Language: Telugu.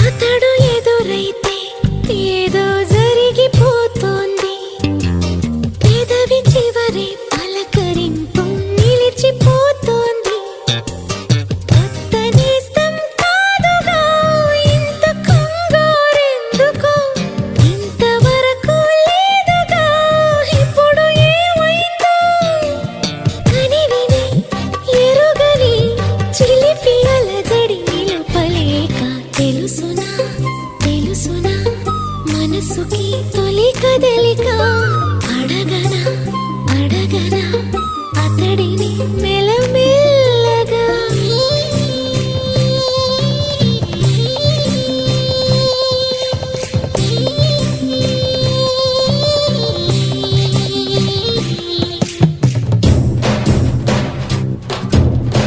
అతడు ఎదురైతే ఏదో జరిగిపోతోంది, పెదవి చివరి పలకరింపు నిలిచిపోతోంది. కొత్త నేస్తం కాదుగా ఇంత కంగారెందుకో, ఇంతవరకు లేదుగా ఇప్పుడు ఏమైందో. కనివిని ఎరుగని చిలిపి అలజడి నిలుపలేక తెలుసునా తెలుసునా మనసుకి తొలి కదలిక. అడగనా అడగనా అతడిని